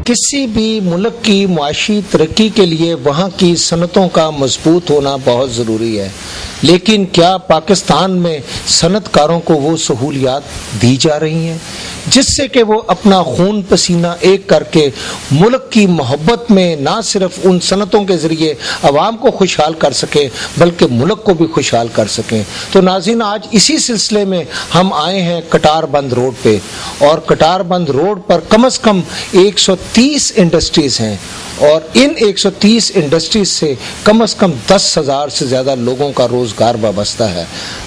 किसी भी मुल्क की मुआशी तरक्की के लिए वहाँ की सनतों का मजबूत होना बहुत ज़रूरी है, लेकिन क्या पाकिस्तान में सनतकारों को वो सहूलियात दी जा रही हैं जिससे कि वो अपना खून पसीना एक करके मुल्क की मोहब्बत में ना सिर्फ उन सनतों के ज़रिए अवाम को खुशहाल कर सकें बल्कि मुल्क को भी खुशहाल कर सकें। तो नाज़रीन, आज इसी सिलसिले में हम आए हैं कटार बंद रोड पे, और कटार बंद रोड पर कम से कम 130 इंडस्ट्रीज़ हैं और इन 130 इंडस्ट्रीज से कम 10,000 से ज़्यादा लोगों का रोज़गार वाबस्ता है।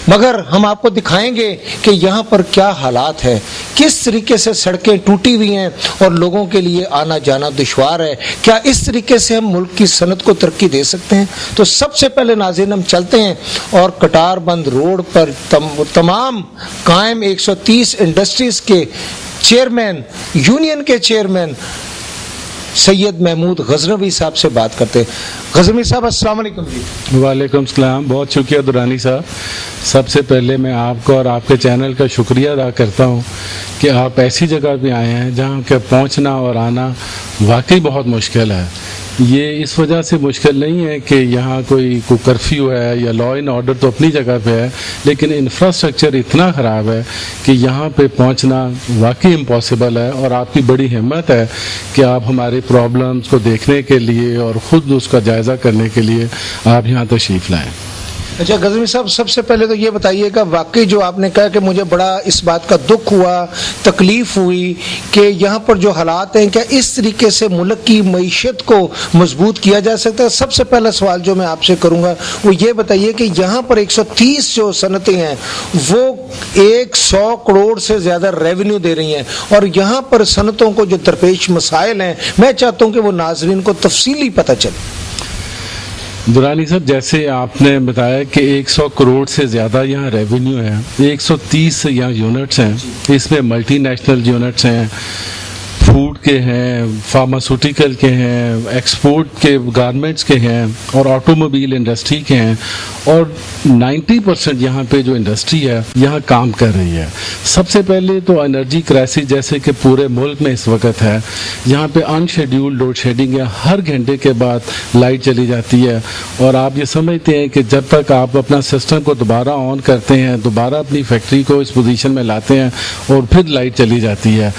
मगर हम आपको दिखाएंगे कि यहाँ पर क्या हालात है, किस तरीके से सड़कें टूटी हुई हैं और लोगों के लिए आना जाना दुश्वार है। क्या इस तरीके से हम मुल्क की सनत को तरक्की दे सकते हैं? तो सबसे पहले नाज़रीन हम चलते हैं और कटार बंद रोड पर तमाम कायम 130 इंडस्ट्रीज़ के चेयरमैन, यूनियन के चेयरमैन सैयद महमूद गजनवी साहब से बात करते हैं। गजनवी साहब, अस्सलाम वालेकुम जी। वालेकुम सलाम। बहुत शुक्रिया दुरानी साहब। सबसे पहले मैं आपको और आपके चैनल का शुक्रिया अदा करता हूँ कि आप ऐसी जगह पे आए हैं जहाँ के पहुँचना और आना वाकई बहुत मुश्किल है। ये इस वजह से मुश्किल नहीं है कि यहाँ कोई कर्फ्यू है या लॉ एंड ऑर्डर तो अपनी जगह पे है, लेकिन इंफ्रास्ट्रक्चर इतना ख़राब है कि यहाँ पे पहुँचना वाकई इम्पॉसिबल है। और आपकी बड़ी हिम्मत है कि आप हमारे प्रॉब्लम्स को देखने के लिए और ख़ुद उसका जायज़ा करने के लिए आप यहाँ तशरीफ़ लाएँ। अच्छा गजनवी साहब, सबसे पहले तो ये बताइएगा, वाकई जो आपने कहा कि मुझे बड़ा इस बात का दुख हुआ, तकलीफ हुई कि यहाँ पर जो हालात हैं, क्या इस तरीके से मुल्क की मईशत को मजबूत किया जा सकता है? सबसे पहला सवाल जो मैं आपसे करूँगा वो ये बताइए कि यहाँ पर 130 जो सनतें हैं वो 100 करोड़ से ज़्यादा रेवेन्यू दे रही हैं, और यहाँ पर सनतों को जो दरपेश मसाइल हैं, मैं चाहता हूँ कि वो नाज़रीन को तफसीली पता चले। दुरानी साहब, जैसे आपने बताया कि 100 करोड़ से ज़्यादा यहाँ रेवेन्यू है, 130 यहाँ यूनिट्स हैं, इसमें मल्टी नेशनल यूनिट्स हैं, फूड के हैं, फार्मास्यूटिकल के हैं, एक्सपोर्ट के गारमेंट्स के हैं और ऑटोमोबाइल इंडस्ट्री के हैं, और 90% यहाँ पे जो इंडस्ट्री है यहाँ काम कर रही है। सबसे पहले तो एनर्जी क्राइसिस जैसे कि पूरे मुल्क में इस वक्त है, यहाँ पे अनशेड्यूल्ड लोड शेडिंग है, हर घंटे के बाद लाइट चली जाती है, और आप ये समझते हैं कि जब तक आप अपना सिस्टम को दोबारा ऑन करते हैं, दोबारा अपनी फैक्ट्री को इस पोजीशन में लाते हैं और फिर लाइट चली जाती है।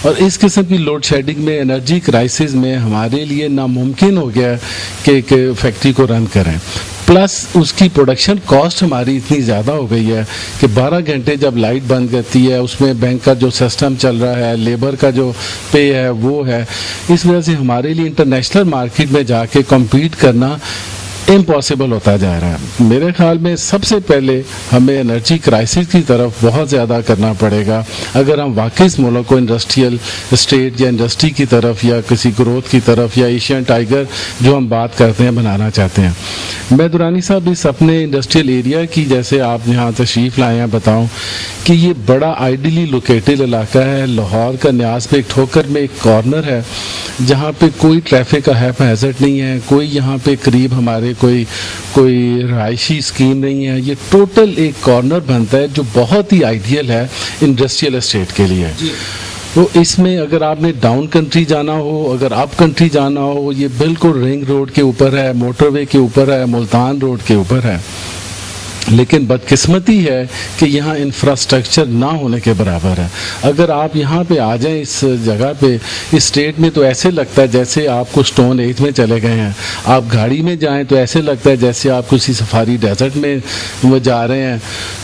और इस किस्म की लोड शेडिंग में, एनर्जी क्राइसिस में हमारे लिए नामुमकिन हो गया कि फैक्ट्री को रन करें। प्लस उसकी प्रोडक्शन कॉस्ट हमारी इतनी ज़्यादा हो गई है कि 12 घंटे जब लाइट बंद करती है, उसमें बैंक का जो सिस्टम चल रहा है, लेबर का जो पे है वो है, इस वजह से हमारे लिए इंटरनेशनल मार्केट में जाके कम्पीट करना इम्पॉसिबल होता जा रहा है। मेरे ख्याल में सबसे पहले हमें एनर्जी क्राइसिस की तरफ बहुत ज़्यादा करना पड़ेगा अगर हम वाकई इस मुल्क को इंडस्ट्रियल स्टेट या इंडस्ट्री की तरफ या किसी ग्रोथ की तरफ या एशियन टाइगर जो हम बात करते हैं बनाना चाहते हैं। मैं दुरानी साहब इस अपने इंडस्ट्रियल एरिया की, जैसे आप यहाँ तशरीफ़ लाए हैं, बताऊँ कि ये बड़ा आइडियली लोकेटेड इलाका है। लाहौर का न्याज पे एक ठोकर में एक कॉर्नर है जहाँ पे कोई ट्रैफिक का हैज़र्ड नहीं है, कोई यहाँ पे करीब हमारे कोई रहायशी स्कीम नहीं है। ये टोटल एक कॉर्नर बनता है जो बहुत ही आइडियल है इंडस्ट्रियल एस्टेट के लिए। तो इसमें अगर आपने डाउन कंट्री जाना हो, अगर अप कंट्री जाना हो, ये बिल्कुल रिंग रोड के ऊपर है, मोटरवे के ऊपर है, मुल्तान रोड के ऊपर है। लेकिन बदकिस्मती है कि यहाँ इंफ्रास्ट्रक्चर ना होने के बराबर है। अगर आप यहाँ पे आ जाएं इस जगह पे, इस स्टेट में, तो ऐसे लगता है जैसे आपको स्टोन एज में चले गए हैं। आप गाड़ी में जाएं तो ऐसे लगता है जैसे आप किसी सफारी डेजर्ट में वो जा रहे हैं।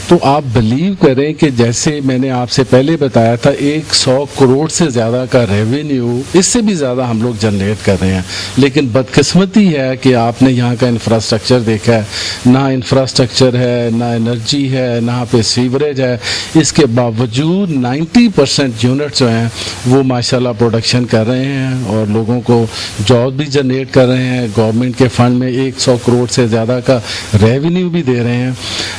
तो आप बिलीव करें कि जैसे मैंने आपसे पहले बताया था 100 करोड़ से ज़्यादा का रेवेन्यू, इससे भी ज़्यादा हम लोग जनरेट कर रहे हैं। लेकिन बदकिस्मती है कि आपने यहाँ का इंफ्रास्ट्रक्चर देखा है, ना इंफ्रास्ट्रक्चर है, ना एनर्जी है, ना पे सीवरेज है। इसके बावजूद 90% यूनिट जो हैं वो माशाल्लाह प्रोडक्शन कर रहे हैं और लोगों को जॉब भी जनरेट कर रहे हैं। गवर्नमेंट के फंड में 100 करोड़ से ज़्यादा का रेवेन्यू भी दे रहे हैं।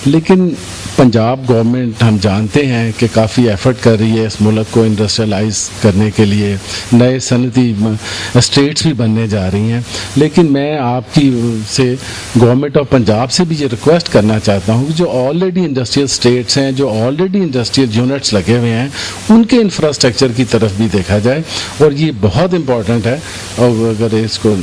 लेकिन पंजाब गवर्नमेंट हम जानते हैं कि काफ़ी एफर्ट कर रही है इस मुल्क को इंडस्ट्रियलाइज करने के लिए, नए सनती स्टेट्स भी बनने जा रही हैं, लेकिन मैं आपकी से गवर्नमेंट ऑफ पंजाब से भी ये रिक्वेस्ट करना चाहता हूँ कि जो ऑलरेडी इंडस्ट्रियल स्टेट्स हैं, जो ऑलरेडी इंडस्ट्रियल यूनिट्स लगे हुए हैं, उनके इंफ्रास्ट्रक्चर की तरफ भी देखा जाए, और ये बहुत इम्पॉर्टेंट है। और अगर इसको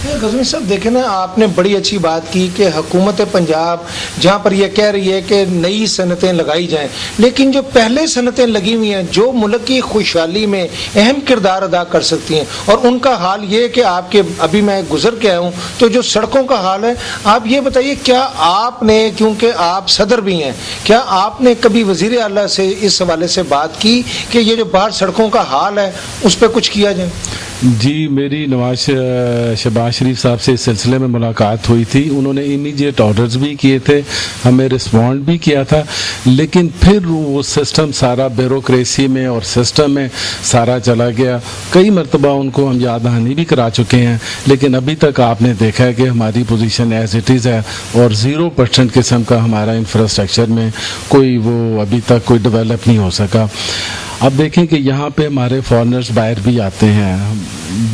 गजनी साहब देखें ना, आपने बड़ी अच्छी बात की कि हुकूमत पंजाब जहाँ पर यह कह रही है कि नई सनतें लगाई जाएं, लेकिन जो पहले सनतें लगी हुई हैं जो मुल्क की खुशहाली में अहम किरदार अदा कर सकती हैं, और उनका हाल ये कि आपके अभी मैं गुजर के आया हूँ तो जो सड़कों का हाल है, आप ये बताइए क्या आपने, क्योंकि आप सदर भी हैं, क्या आपने कभी वज़ीर आला से इस हवाले से बात की कि ये जो बाहर सड़कों का हाल है उस पर कुछ किया जाए? जी, मेरी नवाज शहबाज शरीफ साहब से इस सिलसिले में मुलाकात हुई थी। उन्होंने इमीडिएट ऑर्डर्स भी किए थे, हमें रिस्पॉन्ड भी किया था, लेकिन फिर वो सिस्टम सारा ब्यूरोक्रेसी में और सिस्टम में सारा चला गया। कई मरतबा उनको हम याद दहानी भी करा चुके हैं, लेकिन अभी तक आपने देखा है कि हमारी पोजीशन एज इट इज़ है और 0% किस्म का हमारा इंफ्रास्ट्रक्चर में कोई वो अभी तक कोई डेवलप नहीं हो सका। अब देखें कि यहाँ पे हमारे फॉरेनर्स बाहर भी आते हैं,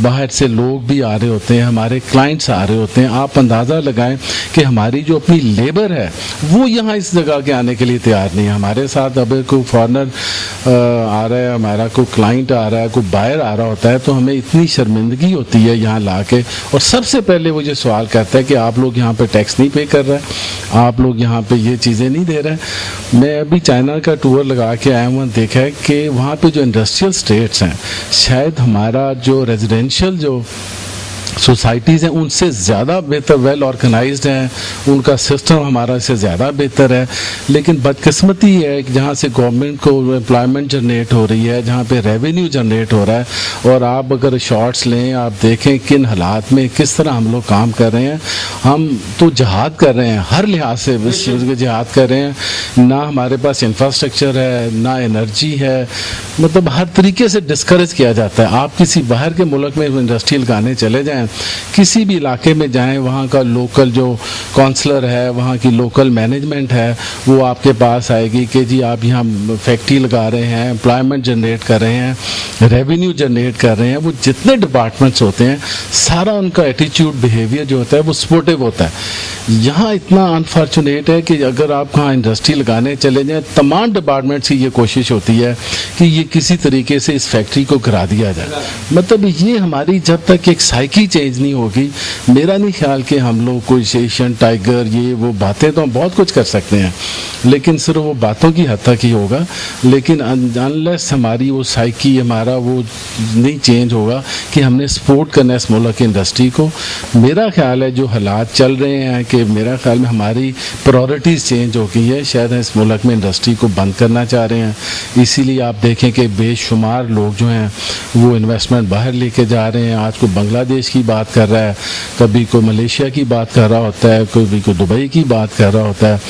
बाहर से लोग भी आ रहे होते हैं, हमारे क्लाइंट्स आ रहे होते हैं। आप अंदाज़ा लगाएं कि हमारी जो अपनी लेबर है वो यहाँ इस जगह के आने के लिए तैयार नहीं है। हमारे साथ अगर कोई फॉरेनर आ रहा है, हमारा कोई क्लाइंट आ रहा है, कोई बाहर आ रहा होता है, तो हमें इतनी शर्मिंदगी होती है यहाँ ला के, और सबसे पहले वो ये सवाल करता है कि आप लोग यहाँ पे टैक्स नहीं पे कर रहे हैं, आप लोग यहाँ पे ये चीज़ें नहीं दे रहे। मैं अभी चाइना का टूर लगा के आया हूँ, देखा है कि वहाँ पे जो इंडस्ट्रियल स्टेट्स हैं, शायद हमारा जो रेजिडेंशियल जो सोसाइटीज़ हैं उनसे ज़्यादा बेहतर, वेल ऑर्गेनाइज्ड हैं, उनका सिस्टम हमारा से ज़्यादा बेहतर है। लेकिन बदकिस्मती है कि जहाँ से गवर्नमेंट को एम्प्लॉयमेंट जनरेट हो रही है, जहाँ पे रेवेन्यू जनरेट हो रहा है, और आप अगर शॉर्ट्स लें, आप देखें किन हालात में किस तरह हम लोग काम कर रहे हैं। हम तो जहाद कर रहे हैं, हर लिहाज से जहाद कर रहे हैं, ना हमारे पास इंफ्रास्ट्रक्चर है, ना एनर्जी है, मतलब हर तरीके से डिस्करेज किया जाता है। आप किसी बाहर के मुल्क में इंडस्ट्री लगाने चले जाएँ, किसी भी इलाके में जाएं, वहाँ का लोकल जो काउंसलर है, वहाँ की लोकल मैनेजमेंट है, वो आपके पास आएगी कि जी आप यहाँ फैक्ट्री लगा रहे हैं, एम्प्लॉयमेंट जनरेट कर रहे हैं, रेवेन्यू जनरेट कर रहे हैं। वो जितने डिपार्टमेंट्स होते हैं, सारा उनका एटीट्यूड, बिहेवियर जो होता है वो सपोर्टिव होता है। यहाँ इतना अनफॉर्चुनेट है कि अगर आप वहाँ इंडस्ट्री लगाने चले जाएँ, तमाम डिपार्टमेंट्स की ये कोशिश होती है कि ये किसी तरीके से इस फैक्ट्री को गिरा दिया जाए। मतलब ये हमारी जब तक एक साइकी चेंज नहीं होगी, मेरा नहीं ख्याल कि हम लोग कोई एशियन टाइगर ये वो बातें तो हम बहुत कुछ कर सकते हैं, लेकिन सिर्फ वो बातों की हद तक ही होगा। लेकिन अनलेस हमारी वो साइकी, हमारा वो नहीं चेंज होगा कि हमने सपोर्ट करना है इस मुल्क की इंडस्ट्री को। मेरा ख्याल है जो हालात चल रहे हैं कि मेरा ख्याल में हमारी प्रायोरिटीज़ चेंज हो गई है। शायद इस मुल्क में इंडस्ट्री को बंद करना चाह रहे हैं, इसीलिए आप देखें कि बेशुमार लोग जो हैं वो इन्वेस्टमेंट बाहर लेके जा रहे हैं। आज को बांग्लादेश की बात कर रहा है, कभी कोई मलेशिया की बात कर रहा होता है, कभी कोई दुबई की बात कर रहा होता है।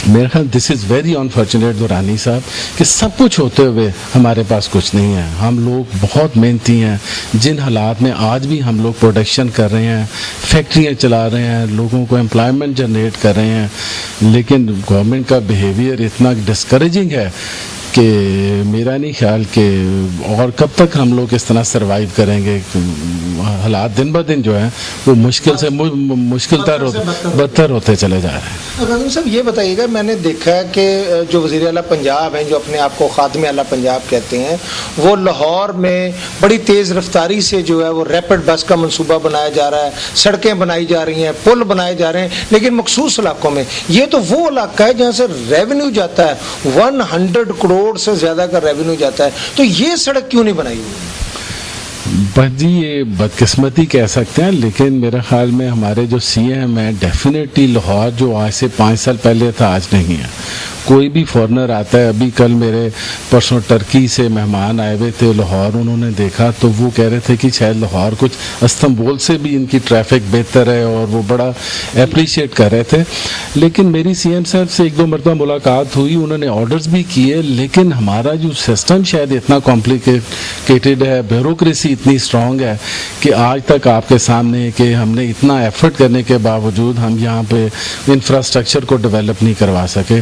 मेरा ख्याल this is very unfortunate Durrani साहब कि सब कुछ होते हुए हमारे पास कुछ नहीं है। हम लोग बहुत मेहनती हैं, जिन हालात में आज भी हम लोग प्रोडक्शन कर रहे हैं, फैक्ट्रियाँ चला रहे हैं, लोगों को एम्प्लॉयमेंट जनरेट कर रहे हैं, लेकिन गवर्नमेंट का बिहेवियर इतना डिस्करेजिंग है कि मेरा नहीं ख्याल कि और कब तक हम लोग इस तरह सरवाइव करेंगे। हालात दिन ब दिन जो है वो मुश्किल से बदतर होते चले जा रहे हैं। गजनी साहब ये बताइएगा, मैंने देखा है कि जो वज़ीर आला पंजाब हैं, जो अपने आप को खादिम आला पंजाब कहते हैं, वो लाहौर में बड़ी तेज़ रफ्तारी से जो है वो रैपिड बस का मंसूबा बनाया जा रहा है, सड़कें बनाई जा रही हैं, पुल बनाए जा रहे हैं, लेकिन मखसूस इलाकों में। ये तो वो इलाका है जहाँ से रेवेन्यू जाता है, 100 करोड़ से ज्यादा का रेवेन्यू जाता है, तो ये सड़क क्यों नहीं बनाई हुई? बस जी ये बदकिस्मती कह सकते हैं, लेकिन मेरे ख्याल में हमारे जो सीएम हैं, डेफिनेटली लाहौर जो आज से 5 साल पहले था आज नहीं है। कोई भी फॉरेनर आता है, अभी कल मेरे परसों टर्की से मेहमान आए हुए थे लाहौर, उन्होंने देखा तो वो कह रहे थे कि शायद लाहौर कुछ इस्तांबुल से भी इनकी ट्रैफिक बेहतर है, और वो बड़ा अप्रिशिएट कर रहे थे। लेकिन मेरी सीएम साहब से 1-2 मरतबा मुलाकात हुई, उन्होंने ऑर्डर्स भी किए, लेकिन हमारा जो सिस्टम शायद इतना कॉम्प्लिकेटेड है, ब्यूरोक्रेसी इतनी اسٹرانگ ہے کہ آج تک آپ کے سامنے کہ ہم نے اتنا ایفرٹ کرنے کے باوجود ہم یہاں پہ انفراسٹرکچر کو ڈیولپ نہیں کروا سکے.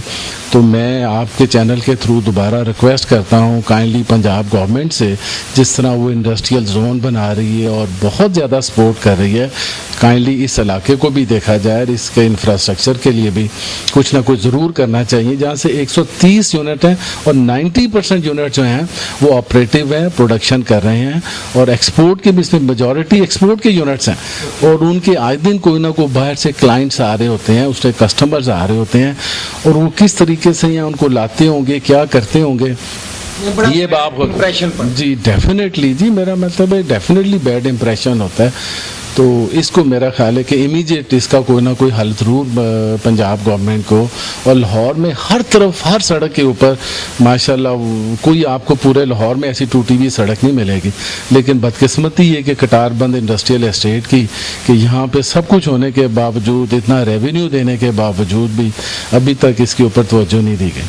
تو میں آپ کے چینل کے تھرو دوبارہ ریکویسٹ کرتا ہوں کائنڈلی پنجاب گورنمنٹ سے، جس طرح وہ انڈسٹریل زون بنا رہی ہے اور بہت زیادہ سپورٹ کر رہی ہے، کائنڈلی اس علاقے کو بھی دیکھا جائے اور اس کے انفراسٹرکچر کے لیے بھی کچھ نہ کچھ ضرور کرنا چاہیے. جہاں سے 130 یونٹ ہیں اور 90% یونٹ جو ہیں وہ آپریٹیو ہیں، پروڈکشن کر رہے ہیں، اور ایکسپورٹ کے بھی اس میں میجورٹی ایکسپورٹ کے یونٹس ہیں، اور ان کے آئے دن کوئی نہ کوئی باہر سے کلائنٹس آ رہے ہوتے ہیں، اس کے کسٹمرز آ رہے ہوتے ہیں، اور وہ کس طریقے سے یہاں ان کو لاتے ہوں گے، کیا کرتے ہوں گے، یہ بات جی ڈیفینیٹلی، جی میرا مطلب ہے ڈیفینیٹلی بیڈ امپریشن ہوتا ہے. تو اس کو میرا خیال ہے کہ امیجیٹ اس کا کوئی نہ کوئی حل ضرور پنجاب گورنمنٹ کو. اور لاہور میں ہر طرف ہر سڑک کے اوپر ماشاءاللہ کوئی آپ کو پورے لاہور میں ایسی ٹوٹی ہوئی سڑک نہیں ملے گی، لیکن بدقسمتی یہ کہ کٹار بند انڈسٹریل اسٹیٹ کی کہ یہاں پہ سب کچھ ہونے کے باوجود، اتنا ریونیو دینے کے باوجود بھی ابھی تک اس کے اوپر توجہ نہیں دی گئی.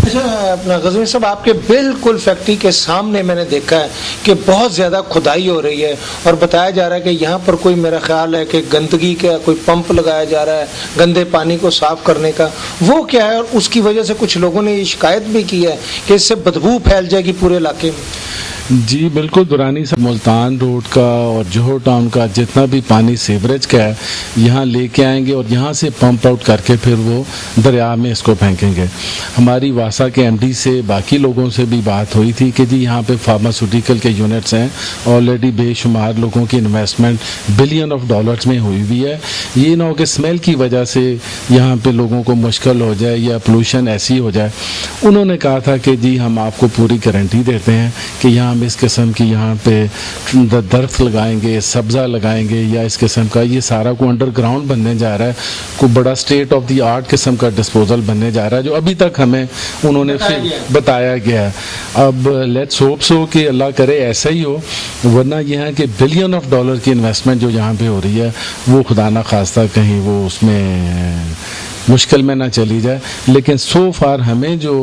اچھا اپنا غزنوی صاحب، آپ کے بالکل فیکٹری کے سامنے میں نے دیکھا ہے کہ بہت زیادہ کھدائی ہو رہی ہے، اور بتایا جا رہا ہے کہ یہاں پر کوئی میرا خیال ہے کہ گندگی کا کوئی پمپ لگایا جا رہا ہے گندے پانی کو صاف کرنے کا، وہ کیا ہے؟ اور اس کی وجہ سے کچھ لوگوں نے یہ شکایت بھی کی ہے کہ اس سے بدبو پھیل جائے گی پورے علاقے میں. جی بالکل دورانی صاحب، ملتان روڈ کا اور جوہر ٹاؤن کا جتنا بھی پانی سیوریج کا ہے یہاں لے کے آئیں گے اور یہاں سے پمپ آؤٹ کر کے پھر وہ دریا میں اس کو پھینکیں گے. ہماری واسا کے ایم ڈی سے باقی لوگوں سے بھی بات ہوئی تھی کہ جی یہاں پہ فارماسیوٹیکل کے یونٹس ہیں، آلریڈی بے شمار لوگوں کی انویسٹمنٹ بلین آف ڈالرز میں ہوئی ہوئی ہے. یہ نہ ہو کہ اسمیل کی وجہ سے یہاں پہ لوگوں کو مشکل ہو جائے یا پولوشن ایسی ہو جائے. انہوں نے کہا تھا کہ جی ہم آپ کو پوری گارنٹی دیتے ہیں کہ یہاں اس قسم کی یہاں پہ درخت لگائیں گے، سبزہ لگائیں گے، یا اس قسم کا یہ سارا کو انڈر گراؤنڈ بننے جا رہا ہے، کوئی بڑا اسٹیٹ آف دی آرٹ قسم کا ڈسپوزل بننے جا رہا ہے جو ابھی تک ہمیں انہوں نے بتایا گیا ہے. اب لیٹس ہوپ سو کہ اللہ کرے ایسا ہی ہو، ورنہ یہ ہے کہ بلین آف ڈالر کی انویسٹمنٹ جو یہاں پہ ہو رہی ہے وہ خدا نہ خواستہ کہیں وہ اس میں مشکل میں نہ چلی جائے. لیکن سو فار ہمیں جو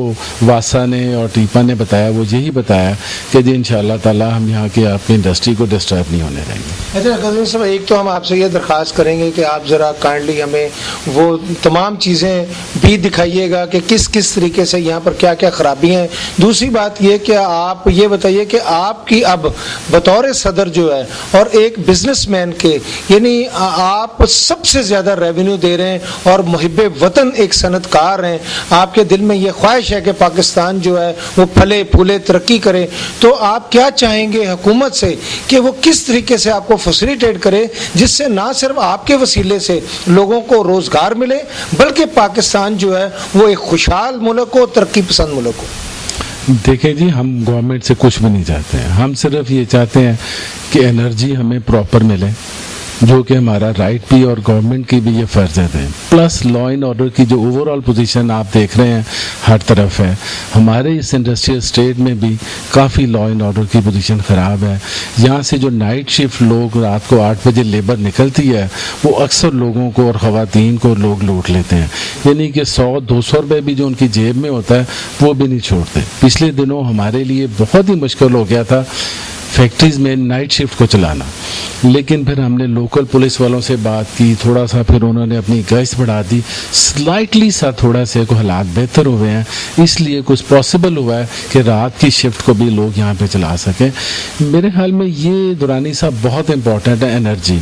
واسا نے اور ٹیپا نے بتایا وہ یہی بتایا کہ جی انشاءاللہ تعالی ہم یہاں کی اپنی انڈسٹری کو ڈسٹرب نہیں ہونے دیں گے. اچھا غزنوی صاحب، ایک تو ہم آپ سے یہ درخواست کریں گے کہ آپ ذرا کائنڈلی ہمیں وہ تمام چیزیں بھی دکھائیے گا کہ کس کس طریقے سے یہاں پر کیا کیا خرابی ہیں. دوسری بات یہ کہ آپ یہ بتائیے کہ آپ کی اب بطور صدر جو ہے اور ایک بزنس مین کے، یعنی آپ سب سے زیادہ ریونیو دے رہے ہیں اور محب وطن ایک صنعت کار ہیں، آپ کے دل میں یہ خواہش ہے کہ پاکستان جو ہے وہ پھلے پھولے ترقی کرے، تو آپ کیا چاہیں گے حکومت سے کہ وہ کس طریقے سے آپ کو فیسیلیٹیٹ کرے جس سے نہ صرف آپ کے وسیلے سے لوگوں کو روزگار ملے بلکہ پاکستان جو ہے وہ ایک خوشحال ملک ہو، ترقی پسند ملک ہو؟ دیکھیں جی، ہم گورنمنٹ سے کچھ بھی نہیں چاہتے ہیں، ہم صرف یہ چاہتے ہیں کہ انرجی ہمیں پراپر ملے، جو کہ ہمارا رائٹ بھی اور گورنمنٹ کی بھی یہ فرض ہے. پلس لا اینڈ آرڈر کی جو اوور آل پوزیشن آپ دیکھ رہے ہیں ہر طرف ہے، ہمارے اس انڈسٹریل اسٹیٹ میں بھی کافی لا اینڈ آرڈر کی پوزیشن خراب ہے. یہاں سے جو نائٹ شفٹ لوگ رات کو 8 بجے لیبر نکلتی ہے وہ اکثر لوگوں کو اور خواتین کو لوگ لوٹ لیتے ہیں، یعنی کہ 100-200 روپے بھی جو ان کی جیب میں ہوتا ہے وہ بھی نہیں چھوڑتے. پچھلے دنوں ہمارے لیے بہت ہی مشکل ہو گیا تھا فیکٹریز میں نائٹ شفٹ کو چلانا، لیکن پھر ہم نے لوکل پولیس والوں سے بات کی، تھوڑا سا پھر انہوں نے اپنی گشت بڑھا دی، سلائٹلی سا تھوڑا سے کو حالات بہتر ہوئے ہیں، اس لیے کچھ پاسبل ہوا ہے کہ رات کی شفٹ کو بھی لوگ یہاں پہ چلا سکیں. میرے خیال میں یہ دورانی صاحب بہت امپورٹنٹ ہے. انرجی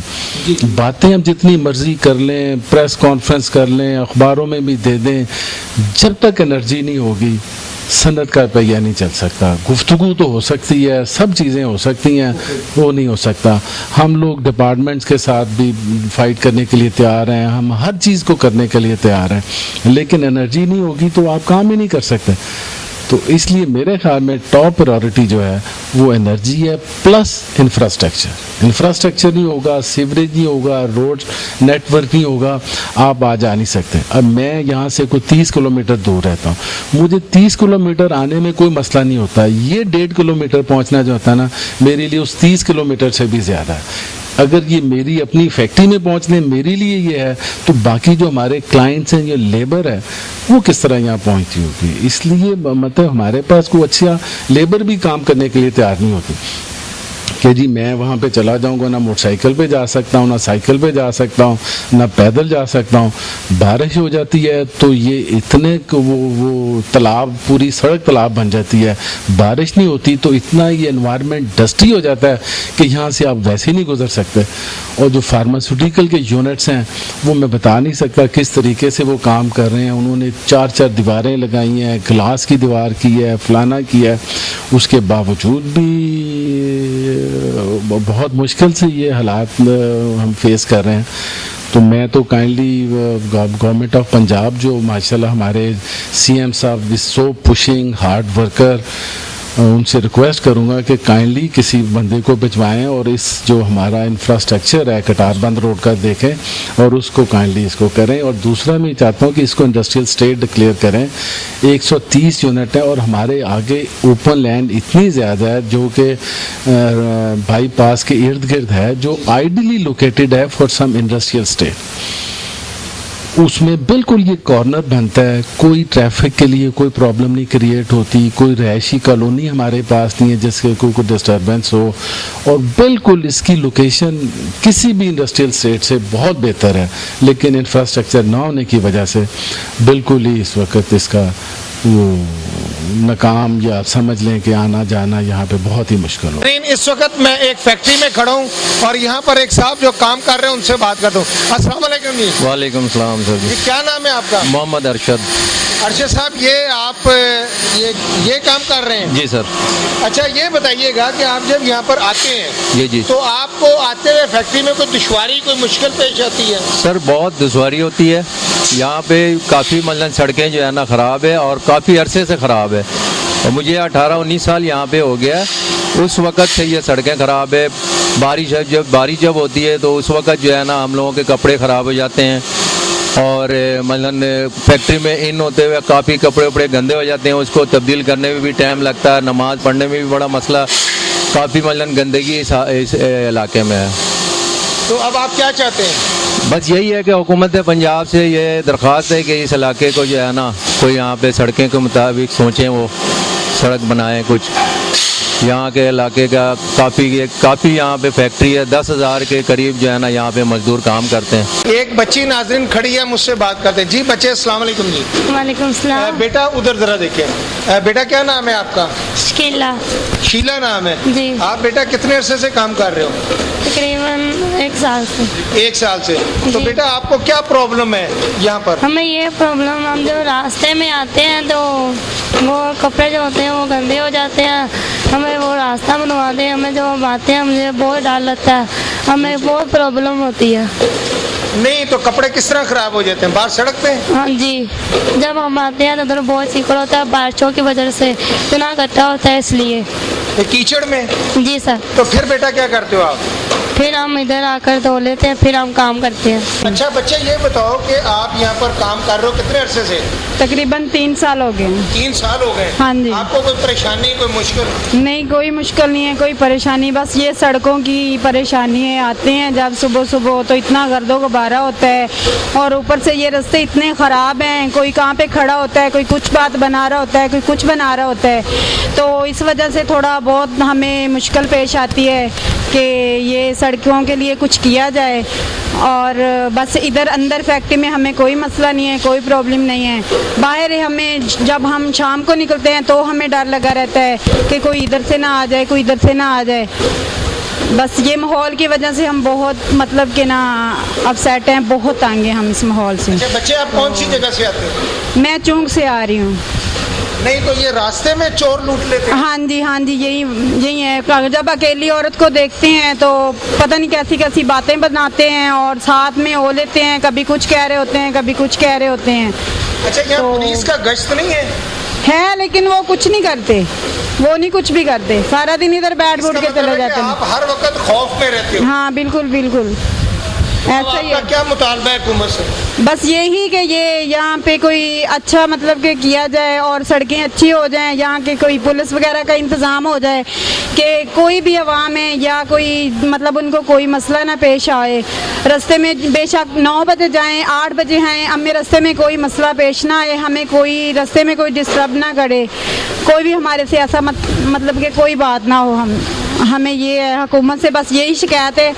باتیں ہم جتنی مرضی کر لیں، پریس کانفرنس کر لیں، اخباروں میں بھی دے دیں، جب تک انرجی نہیں ہوگی صنعت کا پہیہ نہیں چل سکتا. گفتگو تو ہو سکتی ہے، سب چیزیں ہو سکتی ہیں، وہ نہیں ہو سکتا. ہم لوگ ڈپارٹمنٹس کے ساتھ بھی فائٹ کرنے کے لیے تیار ہیں، ہم ہر چیز کو کرنے کے لیے تیار ہیں، لیکن انرجی نہیں ہوگی تو آپ کام ہی نہیں کر سکتے. تو اس لیے میرے خیال میں ٹاپ پرائورٹی جو ہے وہ انرجی ہے پلس انفراسٹرکچر نہیں ہوگا، سیوریج نہیں ہوگا، روڈ نیٹ ورک نہیں ہوگا، آپ آ جا نہیں سکتے. اب میں یہاں سے کوئی 30 کلومیٹر دور رہتا ہوں، مجھے 30 کلومیٹر آنے میں کوئی مسئلہ نہیں ہوتا. یہ 1.5 کلومیٹر پہنچنا جو ہوتا ہے نا میرے لیے اس 30 کلومیٹر سے بھی زیادہ ہے. اگر یہ میری اپنی فیکٹری میں پہنچنے میرے لیے یہ ہے تو باقی جو ہمارے کلائنٹس ہیں، یہ لیبر ہے، وہ کس طرح یہاں پہنچتی ہوگی. اس لیے مطلب ہمارے پاس کوئی اچھا لیبر بھی کام کرنے کے لیے تیار نہیں ہوتی. کہ جی میں وہاں پہ چلا جاؤں گا، نہ موٹر سائیکل پہ جا سکتا ہوں، نہ سائیکل پہ جا سکتا ہوں، نہ پیدل جا سکتا ہوں. بارش ہو جاتی ہے تو یہ اتنے وہ تالاب، پوری سڑک تالاب بن جاتی ہے. بارش نہیں ہوتی تو اتنا یہ انوائرمنٹ ڈسٹی ہو جاتا ہے کہ یہاں سے آپ ویسے ہی نہیں گزر سکتے. اور جو فارماسیوٹیکل کے یونٹس ہیں وہ میں بتا نہیں سکتا کس طریقے سے وہ کام کر رہے ہیں. انہوں نے 4 دیواریں لگائی ہیں، گلاس کی دیوار کی ہے، فلانا کی ہے. اس کے باوجود بھی بہت مشکل سے یہ حالات ہم فیس کر رہے ہیں. تو میں تو کائنڈلی گورنمنٹ آف پنجاب جو ماشاء اللہ ہمارے سی ایم صاحب از سو پشنگ ہارڈ ورکر، ان سے ریکویسٹ کروں گا کہ کائنڈلی کسی بندے کو بھجوائیں اور اس جو ہمارا انفراسٹرکچر ہے کٹار بند روڈ کا دیکھیں اور اس کو کائنڈلی اس کو کریں. اور دوسرا میں چاہتا ہوں کہ اس کو انڈسٹریل اسٹیٹ ڈکلیئر کریں. 130 یونٹ ہے اور ہمارے آگے اوپن لینڈ اتنی زیادہ ہے جو کہ بائی پاس کے ارد گرد ہے، جو آئیڈیلی لوکیٹڈ ہے فار سم انڈسٹریل اسٹیٹ. اس میں بالکل یہ کارنر بنتا ہے، کوئی ٹریفک کے لیے کوئی پرابلم نہیں کریٹ ہوتی، کوئی رہائشی کالونی ہمارے پاس نہیں ہے جس کے کوئی ڈسٹربنس ہو. اور بالکل اس کی لوکیشن کسی بھی انڈسٹریل اسٹیٹ سے بہت بہتر ہے، لیکن انفراسٹرکچر نہ ہونے کی وجہ سے بالکل ہی اس وقت اس کا وہ ناکام، یا سمجھ لیں کہ آنا جانا یہاں پہ بہت ہی مشکل ہو. اس وقت میں ایک فیکٹری میں کھڑا ہوں اور یہاں پر ایک صاحب جو کام کر رہے ہیں ان سے بات کرتا ہوں. السلام علیکم جی. وعلیکم السلام سر جی. کیا نام ہے آپ کا؟ محمد ارشد. ارشد صاحب یہ آپ یہ کام کر رہے ہیں؟ جی سر. اچھا یہ بتائیے گا کہ آپ جب یہاں پر آتے ہیں جی تو آپ کو آتے ہوئے فیکٹری میں کوئی دشواری، کوئی مشکل پیش آتی ہے؟ سر بہت دشواری ہوتی ہے یہاں پہ. کافی مطلب سڑکیں جو ہے نا خراب ہے اور کافی عرصے سے خراب ہے. اور مجھے 18-19 سال یہاں پہ ہو گیا ہے. اس وقت سے یہ سڑکیں خراب ہے. بارش جب ہوتی ہے تو اس وقت جو ہے نا ہم لوگوں کے کپڑے خراب ہو جاتے ہیں اور مطلب فیکٹری میں ان ہوتے ہوئے کافی کپڑے وپڑے گندے ہو جاتے ہیں. اس کو تبدیل کرنے میں بھی ٹائم لگتا ہے. نماز پڑھنے میں بھی بڑا مسئلہ، کافی مطلب گندگی اس علاقے میں ہے. تو اب آپ کیا چاہتے ہیں؟ بس یہی ہے کہ حکومت پنجاب سے یہ درخواست ہے کہ اس علاقے کو جو ہے نا کوئی یہاں پہ سڑکیں کے مطابق سوچیں، وہ سڑک بنائیں کچھ. یہاں کے علاقے کا کافی یہاں پہ فیکٹری ہے. 10,000 کے قریب جو ہے نا یہاں پہ مزدور کام کرتے ہیں. ایک بچی ناظرین کھڑی ہے، مجھ سے بات کرتے ہیں. جی بچے السلام علیکم. جی وعلیکم السلام. بیٹا ادھر ذرا دیکھیں. بیٹا کیا نام ہے آپ کا؟ شکیلا. شیلا نام ہے جی. آپ بیٹا کتنے عرصے سے کام کر رہے ہو؟ تقریباً 1 سال سے. 1 سال سے. تو جی. بیٹا آپ کو کیا پرابلم ہے یہاں پر؟ ہمیں یہ پرابلم، ہم جب راستے میں آتے ہیں تو وہ کپڑے جو ہوتے ہیں وہ گندے ہو جاتے ہیں. ہمیں وہ راستہ بنوا دیں. ہمیں جب ہم آتے ہیں مجھے بہت ڈر لگتا ہے، ہمیں بہت پرابلم ہوتی ہے. نہیں تو کپڑے کس طرح خراب ہو جاتے ہیں؟ باہر سڑک پہ؟ ہاں جی. جب ہم آتے ہیں تو ادھر بہت چیکڑ ہوتا ہے بارشوں کی وجہ سے، اتنا گڈھا ہوتا ہے اس لیے. کیچڑ میں؟ جی سر. تو پھر بیٹا کیا کرتے ہو آپ؟ پھر ہم ادھر آ کر دھو لیتے ہیں، پھر ہم کام کرتے ہیں. اچھا بچے یہ بتاؤ کہ آپ یہاں پر کام کر رہے ہو کتنے عرصے سے؟ تقریباً 3 سال ہو گئے. 3 سال ہو گئے. ہاں جی. آپ کو کوئی پریشانی، کوئی مشکل؟ نہیں کوئی مشکل نہیں ہے، کوئی پریشانی. بس یہ سڑکوں کی پریشانی ہے. آتے ہیں جب صبح تو اتنا گرد و غبارہ ہوتا ہے اور اوپر سے یہ راستے اتنے خراب ہیں. کوئی کہاں پہ کھڑا ہوتا ہے، کوئی کچھ بات بنا رہا ہوتا ہے، کوئی کچھ بنا رہا ہوتا ہے. تو اس وجہ سے تھوڑا بہت ہمیں مشکل پیش آتی ہے کہ یہ سڑکوں کے لیے کچھ کیا جائے. اور بس ادھر اندر فیکٹری میں ہمیں کوئی مسئلہ نہیں ہے، کوئی پرابلم نہیں ہے. باہر ہمیں جب ہم شام کو نکلتے ہیں تو ہمیں ڈر لگا رہتا ہے کہ کوئی ادھر سے نہ آ جائے، کوئی ادھر سے نہ آ جائے. بس یہ ماحول کی وجہ سے ہم بہت مطلب کہ نا اب سیٹ ہیں، بہت تانگ ہیں ہم اس ماحول سے. اچھا بچے آپ کون سی جگہ سے آتے ہیں؟ میں چونک سے آ رہی ہوں. نہیں تو یہ راستے میں چور لوٹ لیتے ہیں؟ ہاں جی یہی ہے. جب اکیلی عورت کو دیکھتے ہیں تو پتہ نہیں کیسی کیسی باتیں بناتے ہیں اور ساتھ میں ہو لیتے ہیں. کبھی کچھ کہہ رہے ہوتے ہیں، کبھی کچھ کہہ رہے ہوتے ہیں. اچھا یہاں پولیس کا گشت نہیں ہے لیکن وہ کچھ نہیں کرتے، وہ نہیں کچھ بھی کرتے. سارا دن ادھر بیٹھ بوٹ کے چلے جاتے ہیں. آپ ہر وقت خوف میں رہتے ہو؟ ہاں بالکل ایسا ہی ہے. کیا مطالبہ ہے حکومت سے؟ بس یہی کہ یہ یہاں پہ کوئی اچھا مطلب کہ کیا جائے اور سڑکیں اچھی ہو جائیں. یہاں کے کوئی پولیس وغیرہ کا انتظام ہو جائے کہ کوئی بھی عوام ہے یا کوئی مطلب ان کو کوئی مسئلہ نہ پیش آئے. رستے میں بے شک 9 بجے جائیں، 8 بجے ہیں، ہمیں رستے میں کوئی مسئلہ پیش نہ آئے. ہمیں کوئی رستے میں کوئی ڈسٹرب نہ کرے. کوئی بھی ہمارے سے ایسا مطلب کہ کوئی بات نہ ہو हमें ये हुकूमत से बस यही शिकायत है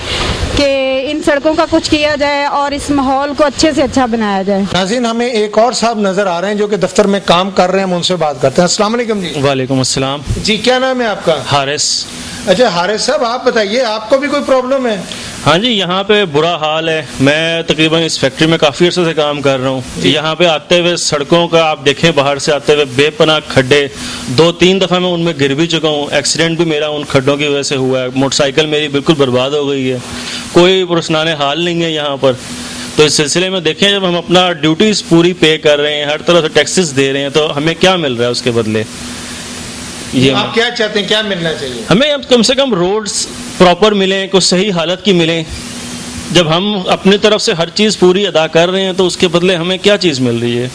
कि इन सड़कों का कुछ किया जाए और इस माहौल को अच्छे से अच्छा बनाया जाए। नाज़रीन, हमें एक और साहब नजर आ रहे हैं जो कि दफ्तर में काम कर रहे हैं, हम उनसे बात करते हैं। अस्सलाम वालेकुम जी। वालेकुम अस्सलाम। जी, क्या नाम है आपका? हारिस। अच्छा हारिस साहब, आप बताइए, आपको भी कोई प्रॉब्लम है? हाँ जी, यहाँ पे बुरा हाल है। मैं तकरीबन इस फैक्ट्री में काफ़ी अर्से से काम कर रहा हूँ। यहाँ पे आते हुए सड़कों का आप देखें, बाहर से आते हुए बेपनाह खड्डे, 2-3 दफ़ा मैं उनमें गिर भी चुका हूँ। एक्सीडेंट भी मेरा उन खड्डों की वजह से हुआ है। मोटरसाइकिल मेरी बिल्कुल बर्बाद हो गई है। कोई पुरस्नाने हाल नहीं है यहाँ पर। तो इस सिलसिले में देखें, जब हम अपना ड्यूटीज़ पूरी पे कर रहे हैं, हर तरह से टैक्सेस दे रहे हैं, तो हमें क्या मिल रहा है उसके बदले? ये आप क्या चाहते हैं, क्या मिलना चाहिए? हमें अब कम से कम रोड्स प्रॉपर मिलें, कुछ सही हालत की मिलें। जब हम अपनी तरफ से हर चीज़ पूरी अदा कर रहे हैं तो उसके बदले हमें क्या चीज़ मिल रही है?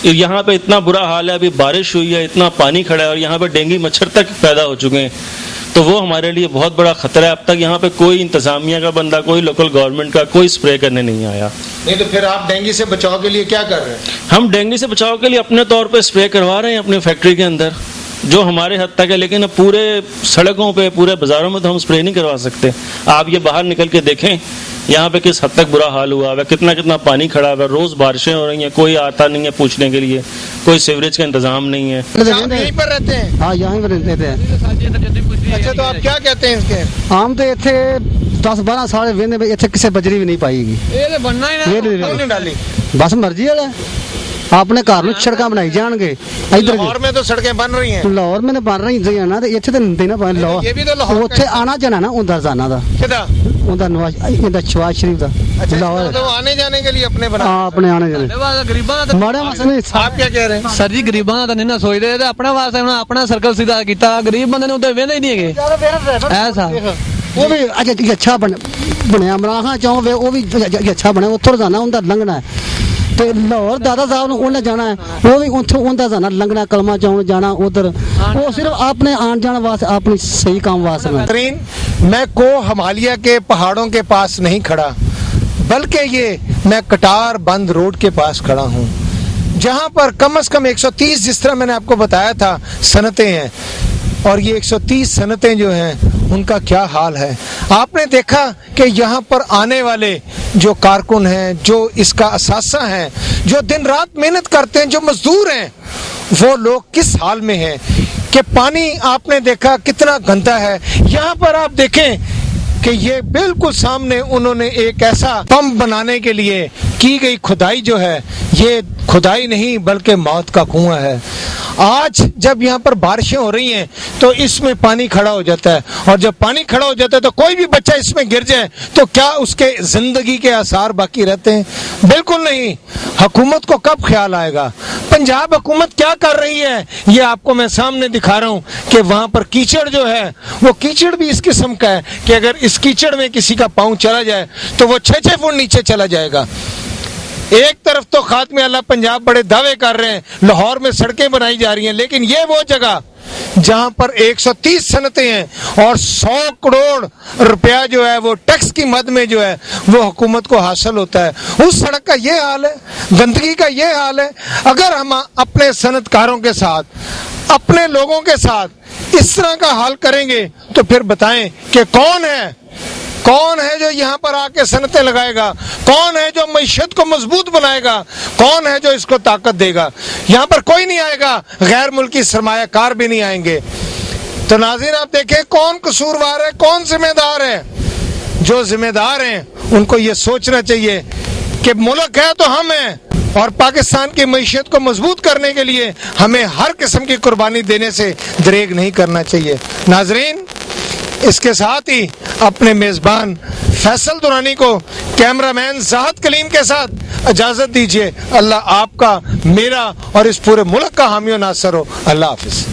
यहाँ पे इतना बुरा हाल है, अभी बारिश हुई है, इतना पानी खड़ा है और यहाँ पे डेंगू मच्छर तक पैदा हो चुके हैं। तो वो हमारे लिए बहुत बड़ा खतरा है। अब तक यहाँ पे कोई इंतजामिया का बंदा, कोई लोकल गवर्नमेंट का कोई स्प्रे करने नहीं आया। नहीं तो फिर आप डेंगू से बचाव के लिए क्या कर रहे हैं? हम डेंगू से बचाव के लिए अपने तौर पे स्प्रे करवा रहे हैं अपनी फैक्ट्री के अंदर, जो हमारे हद तक है। लेकिन अब पूरे सड़कों पे, पूरे बाजारों में तो हम स्प्रे नहीं करवा सकते। आप ये बाहर निकल के देखें यहाँ पे किस हद तक बुरा हाल हुआ है, कितना कितना पानी खड़ा है। रोज बारिशें हो रही हैं, कोई आता नहीं है पूछने के लिए, कोई सीवरेज का इंतजाम नहीं है। आप यहीं पर रहते हैं? हाँ, यहीं पर रहते हैं। अच्छा, तो आप क्या कहते हैं इसके? आम तो इतने 10-12 साल वेंदे इतने किसी बजरी भी नहीं पाएगी। नहीं डाली, बस मर्जी वाला अपने घर में सड़क बनाई जाएंगे। इधर लाहौर में तो सड़कें बन रही हैं। लाहौर में बन रही ना, तो इतने तो नहीं ना बन। ये भी तो लाहौर उत्थे आना जाना ना उधर जाना था, उधर नवाज शरीफ का। अच्छा, लाहौर तो आने जाने के लिए अपने बना। हाँ, अपने आने जाने माड़ा मसला। आप क्या कह रहे हैं? सर जी, गरीबां दा नहीं ना सोचदे ते अपने वास्ते हुण अपना सर्कल सीधा कीता। गरीब बंदे ने उधर वेंदे ही नहीं हैगे। ऐसा वो भी अच्छा बनया इमरान खान चौंक, वो भी अच्छा बनया। उधर जाना, उधर लंघना है। तो लाहौर दादा साहब ने उन्हें जाना है, वो भी उधर जाना, लंघना, कलमा चौंक जाना उधर। वो सिर्फ अपने आन जाने वास्ते, अपनी सही काम वास्ते। मैं को हिमालय के पहाड़ों के पास नहीं खड़ा, बल्कि ये मैं कटार बंद रोड के पास खड़ा हूँ, जहाँ पर कम से कम 130, जिस तरह मैंने आपको बताया था, सनतें हैं। और ये 130 सनतें जो हैं उनका क्या हाल है। आपने देखा कि यहाँ पर आने वाले जो कारकुन हैं, जो इसका असासा हैं, जो दिन रात मेहनत करते हैं, जो मजदूर हैं, वो लोग किस हाल में हैं। कि पानी आपने देखा कितना गंदा है। यहाँ पर आप देखें कि ये बिल्कुल सामने उन्होंने एक ऐसा पंप बनाने के लिए की गई खुदाई जो है, ये खुदाई नहीं बल्कि मौत का कुआं है। आज जब यहाँ पर बारिशें हो रही हैं तो इसमें पानी खड़ा हो जाता है, और जब पानी खड़ा हो जाता है तो कोई भी बच्चा इसमें गिर जाए तो क्या उसके जिंदगी के आसार बाकी रहते हैं? बिल्कुल नहीं। हुकूमत को कब ख्याल आएगा? पंजाब हुकूमत क्या कर रही है ये आपको मैं सामने दिखा रहा हूँ कि वहां पर कीचड़ जो है, वो कीचड़ भी इस किस्म का है कि अगर इस कीचड़ में किसी का पाँव चला जाए तो वो 6-6 फुट नीचे चला जाएगा। एक तरफ तो खात्मे अल्लाह पंजाब बड़े दावे कर रहे हैं, लाहौर में सड़कें बनाई जा रही हैं, लेकिन ये वो जगह जहां पर 130 सनतें हैं और 100 करोड़ रुपया जो है वो टैक्स की मद में जो है वो हुकूमत को हासिल होता है, उस सड़क का ये हाल है, गंदगी का ये हाल है। अगर हम अपने सनतकारों के साथ, अपने लोगों के साथ इस तरह का हाल करेंगे तो फिर बताएं कि कौन है जो यहाँ पर आके सनतें लगाएगा? कौन है जो मईशत को मजबूत बनाएगा? कौन है जो इसको ताकत देगा? यहाँ पर कोई नहीं आएगा, गैर मुल्की सरमायाकार भी नहीं आएंगे। तो नाज़रीन, आप देखें कौन कसूरवार है, कौन जिम्मेदार है? जो जिम्मेदार हैं उनको ये सोचना चाहिए कि मुल्क है तो हम हैं, और पाकिस्तान की मईशत को मजबूत करने के लिए हमें हर किस्म की कुर्बानी देने से दरेग नहीं करना चाहिए। नाज़रीन, इसके साथ ही अपने मेज़बान फैसल दुरानी को कैमरामैन ज़ाहद कलीम के साथ इजाज़त दीजिए। अल्लाह आपका, मेरा और इस पूरे मुल्क का हामी और नासर हो। अल्लाह हाफिज़।